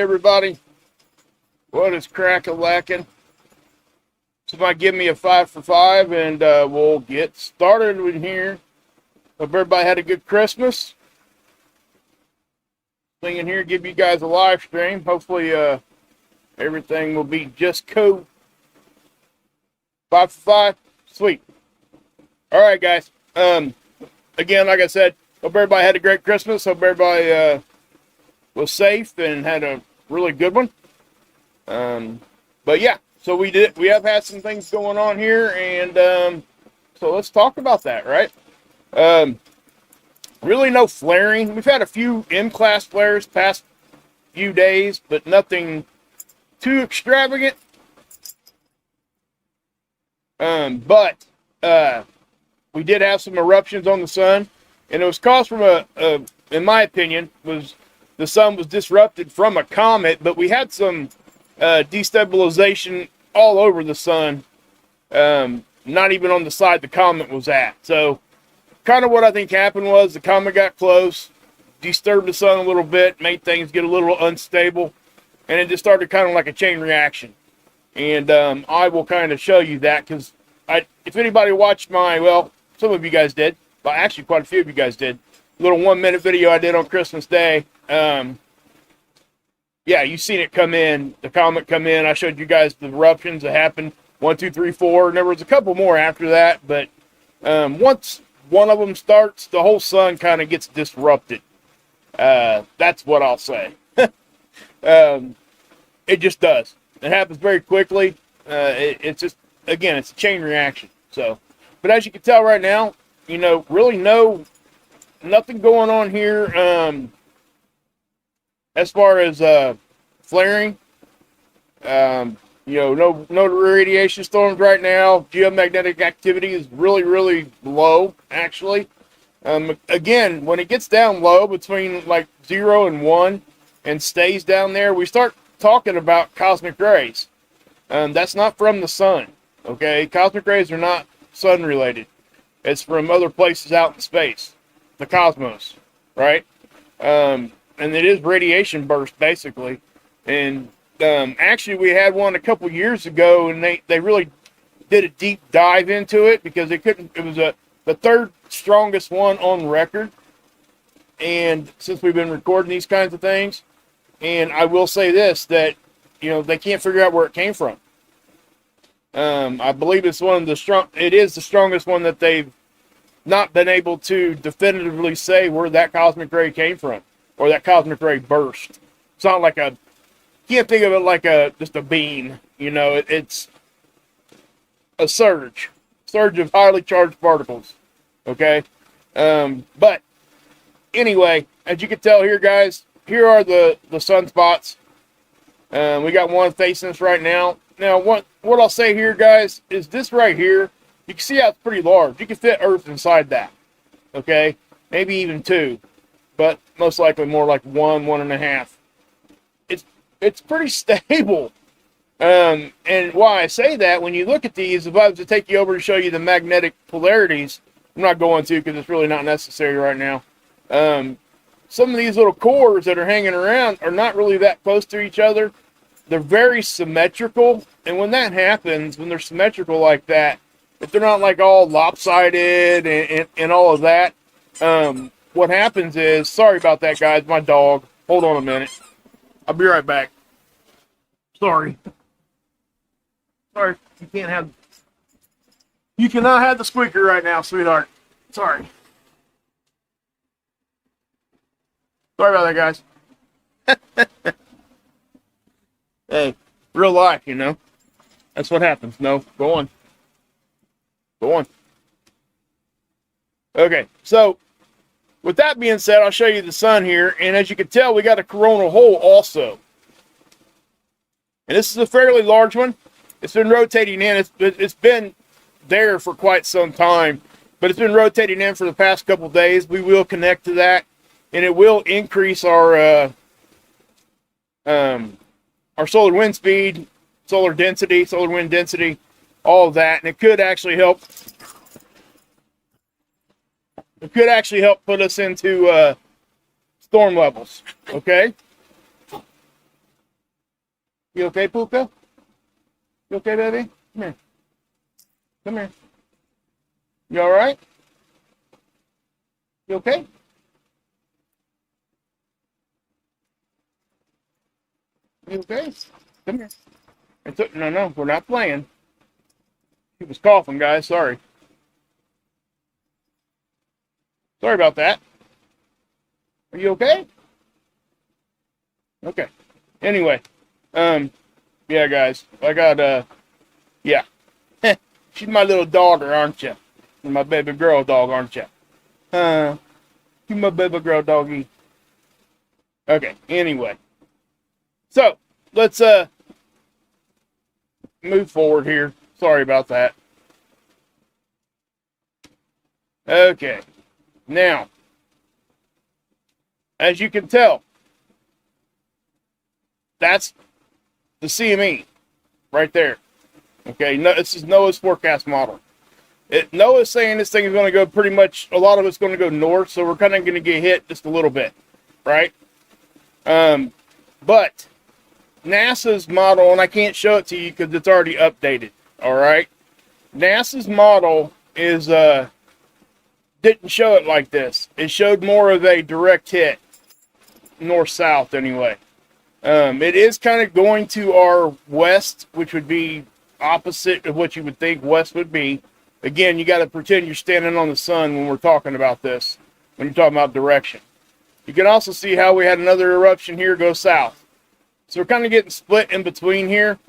everybody. What is crack-a-lacking? Somebody give me a 5 for 5 and we'll get started in here. Hope everybody had a good Christmas. Thing in here, give you guys a live stream. Hopefully everything will be just cool. 5 for 5. Sweet. Alright guys. Again, like I said, hope everybody had a great Christmas. Hope everybody was safe and had a really good one. But yeah, so we have had some things going on here, and so let's talk about that, right? Really no flaring. We've had a few M-class flares past few days, but nothing too extravagant. But we did have some eruptions on the sun, and it was caused from in my opinion, the sun was disrupted from a comet, but we had some destabilization all over the sun, not even on the side the comet was at. So kind of what I think happened was the comet got close, disturbed the sun a little bit, made things get a little unstable, and it just started kind of like a chain reaction. And I will kind of show you that, because if anybody watched well, some of you guys did, but actually quite a few of you guys did, a little 1-minute video I did on Christmas Day. Yeah, you've seen it come in, the comet come in. I showed you guys the eruptions that happened, 1, 2, 3, 4, and there was a couple more after that, but once one of them starts, the whole sun kind of gets disrupted. That's what I'll say. It just does. It happens very quickly. It's just, again, it's a chain reaction. So, but as you can tell right now, you know, really nothing going on here as far as flaring. You know, no radiation storms right now. Geomagnetic activity is really, really low, actually. Again, when it gets down low between like 0 and 1 and stays down there, we start talking about cosmic rays. That's not from the sun, okay? Cosmic rays are not sun related. It's from other places out in space, the cosmos, right? And it is radiation burst, basically. And actually, we had one a couple years ago, and they really did a deep dive into it, because it was the third strongest one on record. And since we've been recording these kinds of things, and I will say this, that, you know, they can't figure out where it came from. I believe it's it is the strongest one that they've not been able to definitively say where that cosmic ray came from, or that cosmic ray burst. It's not like can't think of it like just a beam, you know. It's a surge of highly charged particles, okay? But anyway, as you can tell here, guys, here are the sunspots. We got one facing us right now. Now, what I'll say here, guys, is this right here, you can see how it's pretty large. You can fit Earth inside that, okay? Maybe even 2, but most likely more like 1, 1.5. It's pretty stable. And why I say that, when you look at these, if I was to take you over to show you the magnetic polarities, I'm not going to, because it's really not necessary right now. Some of these little cores that are hanging around are not really that close to each other. They're very symmetrical, and when that happens, when they're symmetrical like that, if they're not like all lopsided and all of that, what happens is, sorry about that, guys, my dog. Hold on a minute. I'll be right back. Sorry, you cannot have the squeaker right now, sweetheart. Sorry about that, guys. Hey, real life, you know. That's what happens. No, go on. Okay, so with that being said, I'll show you the sun here, and as you can tell, we got a coronal hole also. And this is a fairly large one. It's been rotating in. It's been there for quite some time, but it's been rotating in for the past couple days. We will connect to that, and it will increase our solar wind speed, solar wind density, all of that, and it could actually help. It could actually help put us into storm levels. Okay. You okay, Puka? You okay, baby? Come here. Come here. You all right? You okay? You okay? Come here. No, we're not playing. He was coughing, guys. Sorry. Sorry about that. Are you okay? Okay. Anyway, yeah, guys, I got, yeah. She's my little daughter, aren't you? My baby girl dog, aren't you? You my baby girl doggy. Okay, anyway. So, let's, move forward here. Sorry about that. Okay. Now, as you can tell, that's the CME right there. Okay, no, this is NOAA's forecast model. NOAA's saying this thing is going to go pretty much, a lot of it's going to go north, so we're kind of going to get hit just a little bit, right? But NASA's model, and I can't show it to you because it's already updated, all right? NASA's model is, didn't show it like this. It showed more of a direct hit, north-south anyway. It is kind of going to our west, which would be opposite of what you would think west would be. Again, you got to pretend you're standing on the sun when we're talking about this, when you're talking about direction. You can also see how we had another eruption here go south. So we're kind of getting split in between here.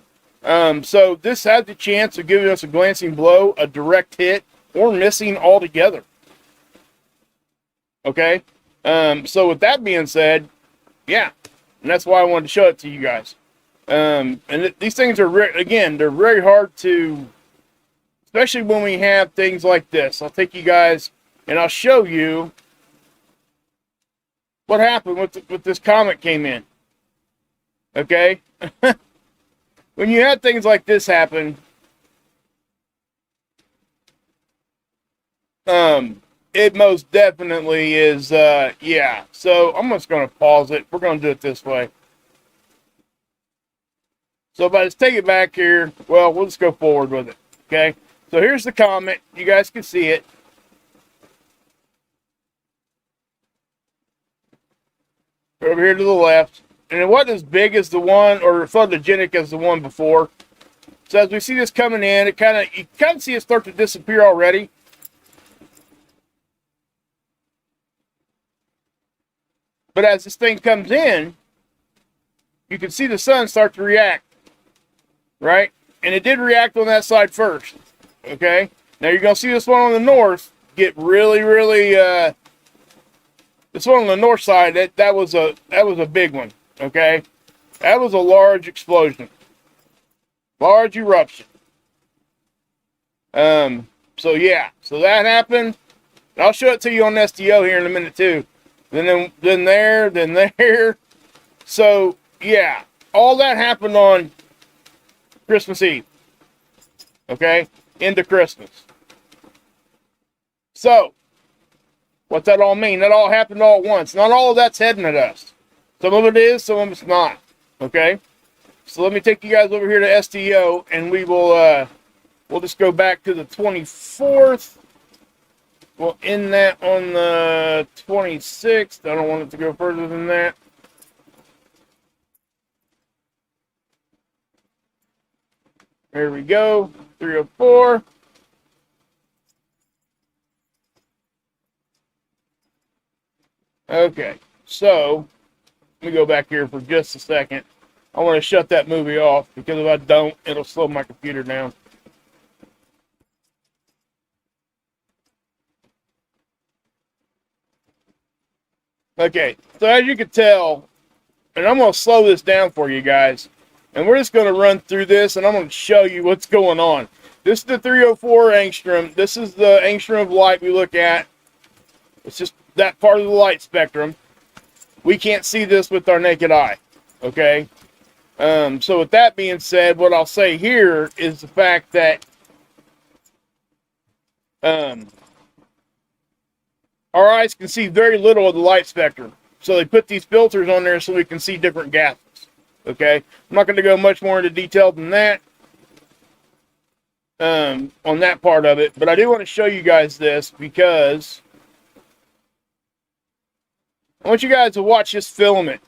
So this has the chance of giving us a glancing blow, a direct hit, or missing altogether. Okay? So with that being said, yeah. And that's why I wanted to show it to you guys. And these things are, again, they're very hard to, especially when we have things like this. I'll take you guys and I'll show you what happened with this comet came in. Okay? When you have things like this happen, it most definitely is, yeah. So I'm just going to pause it. We're going to do it this way. So if I just take it back here, well, we'll just go forward with it. Okay? So here's the comet. You guys can see it. Over here to the left. And it wasn't as big as the one, or photogenic as the one before. So as we see this coming in, you kind of see it start to disappear already. But as this thing comes in, you can see the sun start to react, right? And it did react on that side first, okay? Now you're going to see this one on the north get really, really, this one on the north side, that was a big one, okay? That was a large explosion, large eruption. So yeah, so that happened. I'll show it to you on STO here in a minute too. Then there. So, yeah, all that happened on Christmas Eve. Okay? Into Christmas. So, what's that all mean? That all happened all at once. Not all of that's heading at us. Some of it is, some of it's not. Okay? So let me take you guys over here to STO, and we will, we'll just go back to the 24th. We'll end that on the 26th. I don't want it to go further than that. There we go. 304. Okay, so let me go back here for just a second. I want to shut that movie off because if I don't, it'll slow my computer down. Okay, so as you can tell, and I'm going to slow this down for you guys, and we're just going to run through this, and I'm going to show you what's going on. This is the 304 angstrom. This is the angstrom of light we look at. It's just that part of the light spectrum. We can't see this with our naked eye, okay? So with that being said, what I'll say here is the fact that our eyes can see very little of the light spectrum. So they put these filters on there so we can see different gases. Okay, I'm not going to go much more into detail than that on that part of it, but I do want to show you guys this because I want you guys to watch this filament.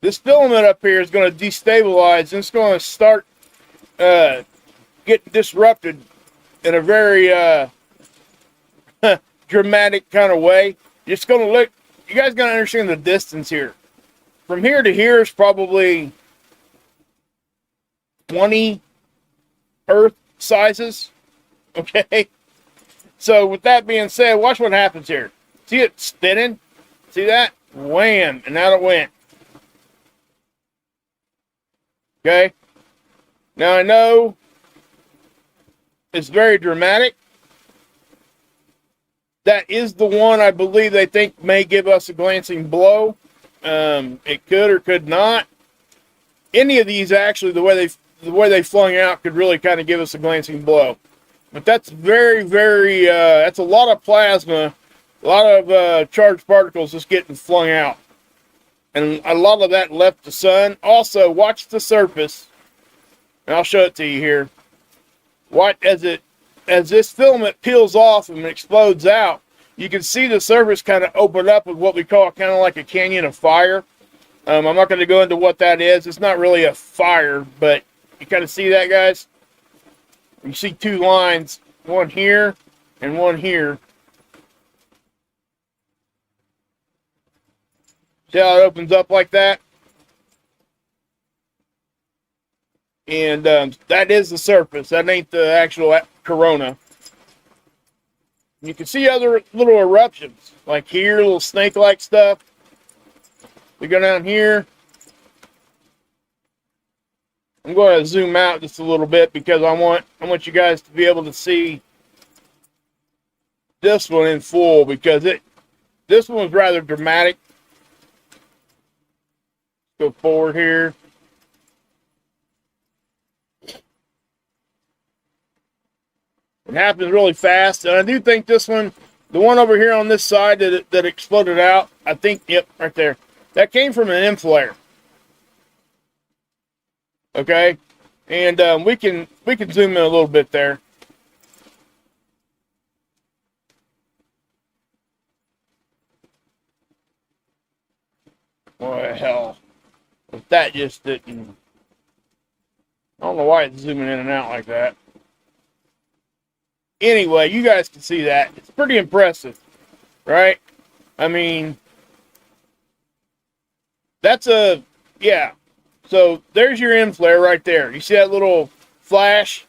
This filament up here is going to destabilize and it's going to start getting disrupted in a very dramatic kind of way. It's going to look, you guys got to understand the distance here. From here to here is probably 20 Earth sizes. Okay? So with that being said, watch what happens here. See it spinning? See that? Wham! And out it went. Okay? Now I know it's very dramatic. That is the one I believe they think may give us a glancing blow. It could or could not. Any of these actually, the way they flung out could really kind of give us a glancing blow. But that's very, very, that's a lot of plasma, a lot of charged particles just getting flung out. And a lot of that left the sun. Also, watch the surface. And I'll show it to you here. Watch as this filament peels off and explodes out, you can see the surface kind of open up with what we call kind of like a canyon of fire. I'm not going to go into what that is. It's not really a fire, but you kind of see that, guys? You see two lines, one here and one here. See how it opens up like that? And that is the surface. That ain't the actual corona. You can see other little eruptions, like here, little snake-like stuff. We go down here. I'm going to zoom out just a little bit because I want you guys to be able to see this one in full because this one was rather dramatic. Go forward here. It happens really fast, and I do think this one, the one over here on this side that exploded out, I think, yep, right there, that came from an inflare. Okay, and we can zoom in a little bit there. What the hell? If that just didn't, I don't know why it's zooming in and out like that. Anyway, you guys can see that. It's pretty impressive, right? I mean, that's yeah. So there's your end flare right there. You see that little flash?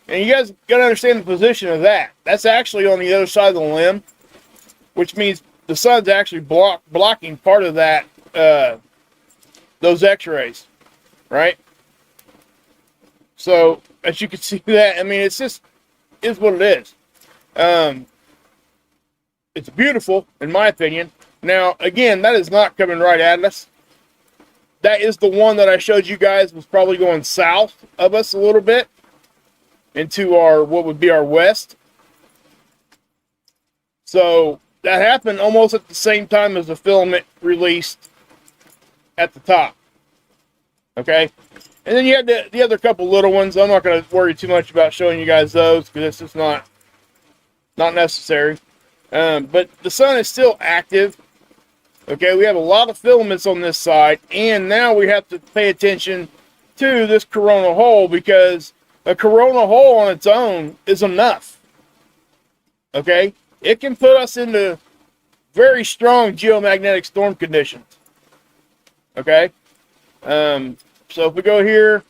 And you guys got to understand the position of that. That's actually on the other side of the limb, which means the sun's actually blocking part of that, those x-rays, right? So, as you can see that, I mean, it's just, is what it is. It's beautiful, in my opinion. Now, again, that is not coming right at us. That is the one that I showed you guys was probably going south of us a little bit into our, what would be our west. So that happened almost at the same time as the filament released at the top. Okay. And then you had the other couple little ones. I'm not going to worry too much about showing you guys those because it's just not necessary. But the sun is still active. Okay, we have a lot of filaments on this side, and now we have to pay attention to this coronal hole because a coronal hole on its own is enough. Okay, it can put us into very strong geomagnetic storm conditions. Okay, so if we go here,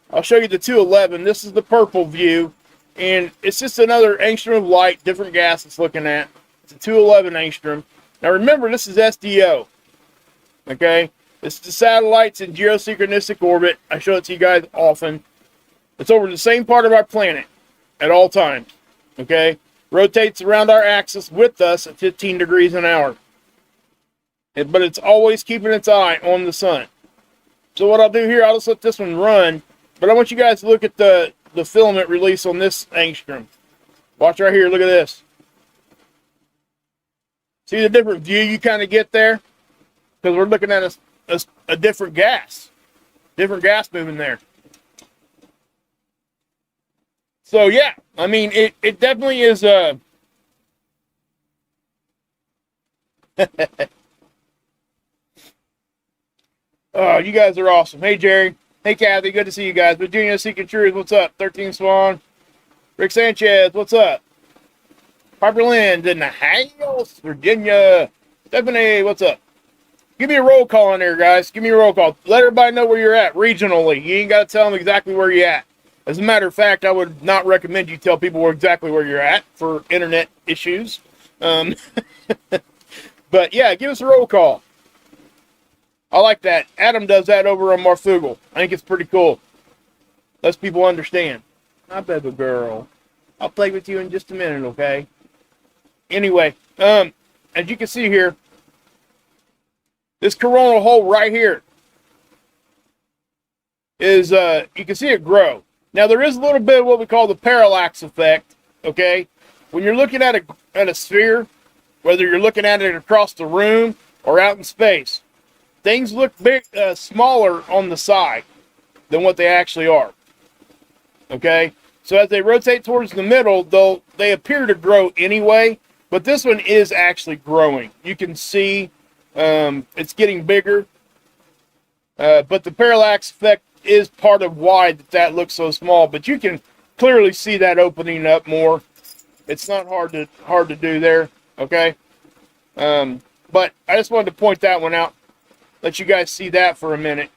I'll show you the 211. This is the purple view, and it's just another angstrom of light, different gas it's looking at. It's a 211 angstrom. Now remember, this is SDO, okay? This is the satellites in geosynchronistic orbit. I show it to you guys often. It's over the same part of our planet at all times, okay? Rotates around our axis with us at 15 degrees an hour. But it's always keeping its eye on the sun. So what I'll do here, I'll just let this one run. But I want you guys to look at the filament release on this angstrom. Watch right here, look at this. See the different view you kind of get there? Because we're looking at a different gas. different gas moving there. So yeah, I mean, it definitely is oh, you guys are awesome. Hey, Jerry. Hey, Kathy. Good to see you guys. Virginia Seeking Truth. What's up? 13 Swan. Rick Sanchez. What's up? Piper Lynn in the house. Virginia. Stephanie. What's up? Give me a roll call in there, guys. Give me a roll call. Let everybody know where you're at regionally. You ain't got to tell them exactly where you're at. As a matter of fact, I would not recommend you tell people exactly where you're at for internet issues. But yeah, give us a roll call. I like that. Adam does that over on Marfugal. I think it's pretty cool. Lets people understand. Hi, baby girl. I'll play with you in just a minute, okay? Anyway, as you can see here, this coronal hole right here is, you can see it grow. Now, there is a little bit of what we call the parallax effect, okay? When you're looking at a sphere, whether you're looking at it across the room or out in space, things look big, smaller on the side than what they actually are. Okay? So as they rotate towards the middle, they appear to grow anyway, but this one is actually growing. You can see it's getting bigger, but the parallax effect is part of why that looks so small, but you can clearly see that opening up more. It's not hard to do there, okay? But I just wanted to point that one out. Let you guys see that for a minute.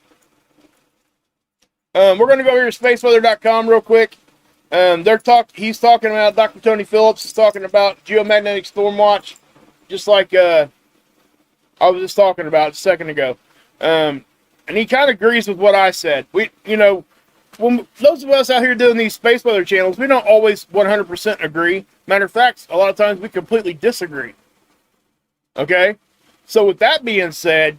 We're going to go over to spaceweather.com real quick. He's talking about, Dr. Tony Phillips is talking about geomagnetic storm watch, just like I was just talking about a second ago. And he kind of agrees with what I said. When those of us out here doing these space weather channels, we don't always 100% agree. Matter of fact, a lot of times we completely disagree. Okay? So with that being said,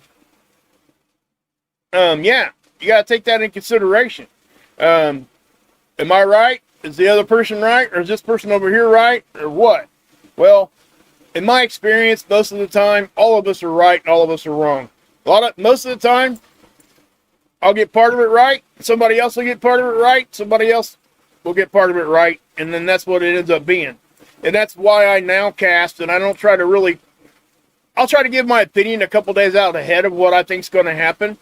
yeah, you got to take that in consideration. Am I right? Is the other person right? Or is this person over here right? Or what? Well, in my experience, most of the time, all of us are right and all of us are wrong. Most of the time, I'll get part of it right. Somebody else will get part of it right. Somebody else will get part of it right. And then that's what it ends up being. And that's why I now cast, and I don't try to really... I'll try to give my opinion a couple days out ahead of what I think is going to happen.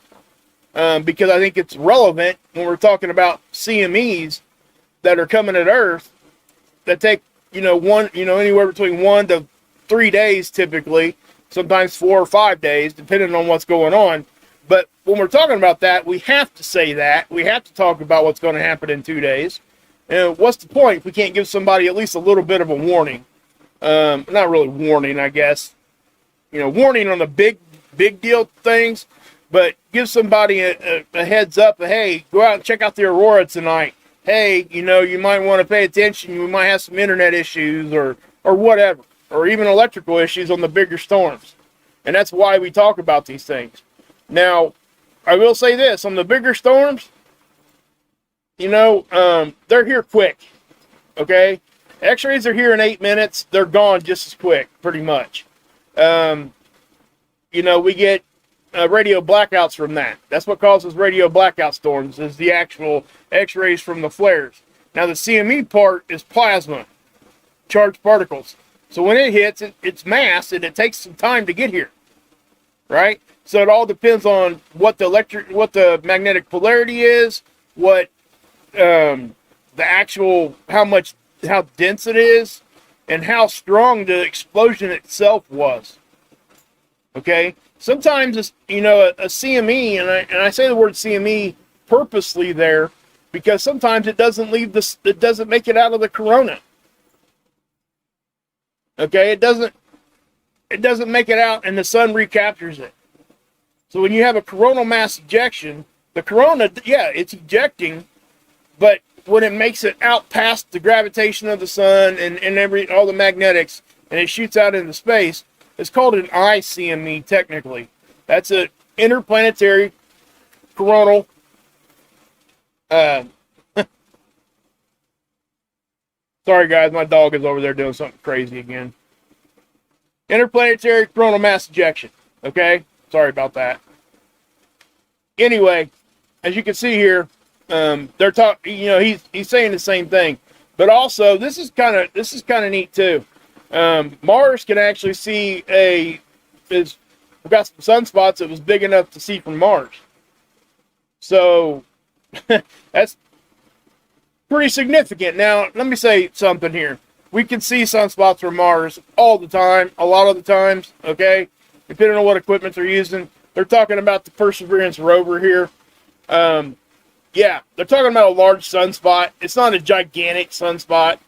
Because I think it's relevant when we're talking about CMEs that are coming at Earth that take, anywhere between 1 to 3 days typically, sometimes 4 or 5 days, depending on what's going on. But when we're talking about that, we have to say that. We have to talk about what's going to happen in 2 days. And what's the point if we can't give somebody at least a little bit of a warning? Not really warning, I guess. Warning on the big deal things. But give somebody a heads up. Hey, go out and check out the aurora tonight. Hey, you might want to pay attention. You might have some internet issues or whatever. Or even electrical issues on the bigger storms. And that's why we talk about these things. Now, I will say this. On the bigger storms, they're here quick. Okay? X-rays are here in 8 minutes. They're gone just as quick, pretty much. We get radio blackouts from that. That's what causes radio blackout storms, is the actual X-rays from the flares. Now, the CME part is plasma, charged particles. So when it hits, it's mass, and it takes some time to get here, right? So it all depends on what the magnetic polarity is, what how dense it is, and how strong the explosion itself was. Okay. Sometimes it's, a CME, and I say the word CME purposely there because sometimes it doesn't make it out of the corona. Okay, it doesn't make it out, and the sun recaptures it. So when you have a coronal mass ejection, the corona, yeah, it's ejecting, but when it makes it out past the gravitation of the sun and all the magnetics, and it shoots out into space, it's called an ICME technically. That's an interplanetary coronal. Sorry guys, my dog is over there doing something crazy again. Interplanetary coronal mass ejection. Okay? Sorry about that. Anyway, as you can see here, they're talking. You know, he's saying the same thing. But also, this is kind of neat too. Mars can actually see we've got some sunspots that was big enough to see from Mars. So that's pretty significant. Now, let me say something here. We can see sunspots from Mars all the time, a lot of the times, okay? Depending on what equipment they're using. They're talking about the Perseverance rover here. Yeah, they're talking about a large sunspot. It's not a gigantic sunspot,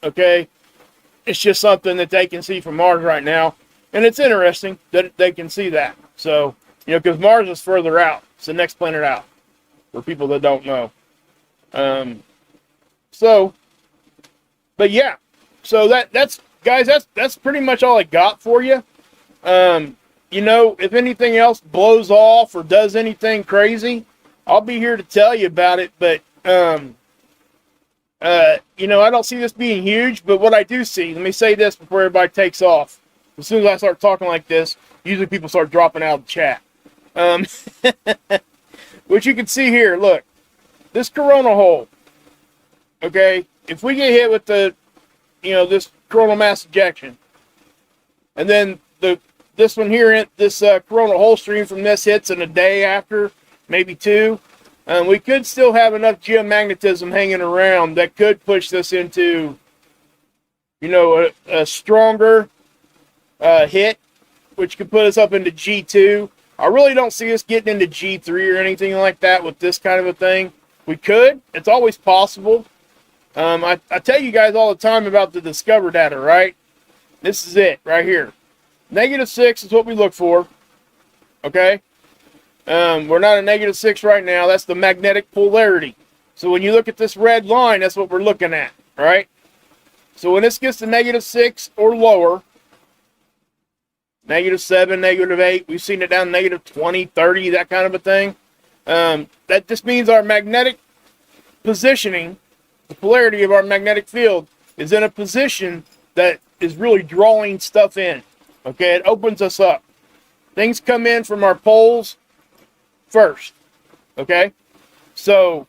okay? It's just something that they can see from Mars right now. And it's interesting that they can see that. So, you know, because Mars is further out. It's the next planet out, for people that don't know. But yeah. So that's guys, that's pretty much all I got for you. You know, if anything else blows off or does anything crazy, I'll be here to tell you about it. But you know, I don't see this being huge. But what I do see, let me say this before everybody takes off. As soon as I start talking like this, usually people start dropping out of the chat. Which you can see here. Look, this coronal hole. Okay, if we get hit with this coronal mass ejection, and then this one here, this coronal hole stream from this hits in a day after, maybe two, we could still have enough geomagnetism hanging around that could push this into, you know, a stronger hit, which could put us up into G2. I really don't see us getting into G3 or anything like that with this kind of a thing. We could. It's always possible. I tell you guys all the time about the Discover data, right? This is it right here. -6 is what we look for. Okay? We're not at -6 right now. That's the magnetic polarity. So when you look at this red line, that's what we're looking at, right? So when this gets to -6 or lower, -7, -8, we've seen it down -20, 30, that kind of a thing. That just means our magnetic positioning, the polarity of our magnetic field, is in a position that is really drawing stuff in. Okay, it opens us up. Things come in from our poles first. Okay, so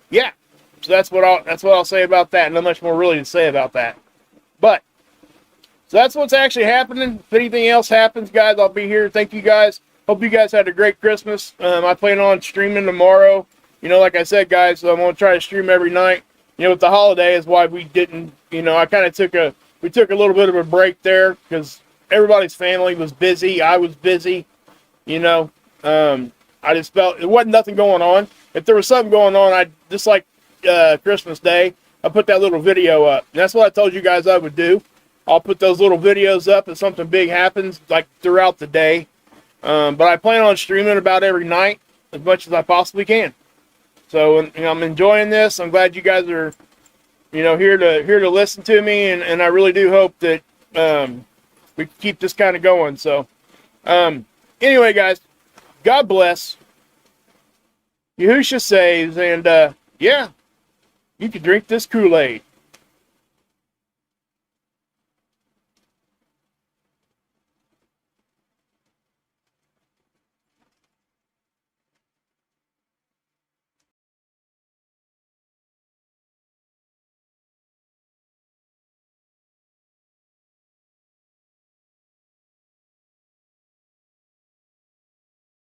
yeah, so that's what I'll say about that. Not much more really to say about that, but so that's what's actually happening. If anything else happens, guys, I'll be here. Thank you guys. Hope you guys had a great Christmas. I plan on streaming tomorrow. You know, like I said, guys, so I'm gonna try to stream every night. You know, with the holiday is why we didn't. You know, I kind of took a little bit of a break there because everybody's family was busy. I was busy. You know, I just felt there wasn't nothing going on. If there was something going on, I just like Christmas Day, I put that little video up. And that's what I told you guys I would do. I'll put those little videos up if something big happens, like throughout the day. But I plan on streaming about every night as much as I possibly can. So, you know, I'm enjoying this. I'm glad you guys are, you know, here to listen to me, and I really do hope that we can keep this kind of going. So, anyway, guys, God bless. Yahusha saves, and yeah, you can drink this Kool-Aid.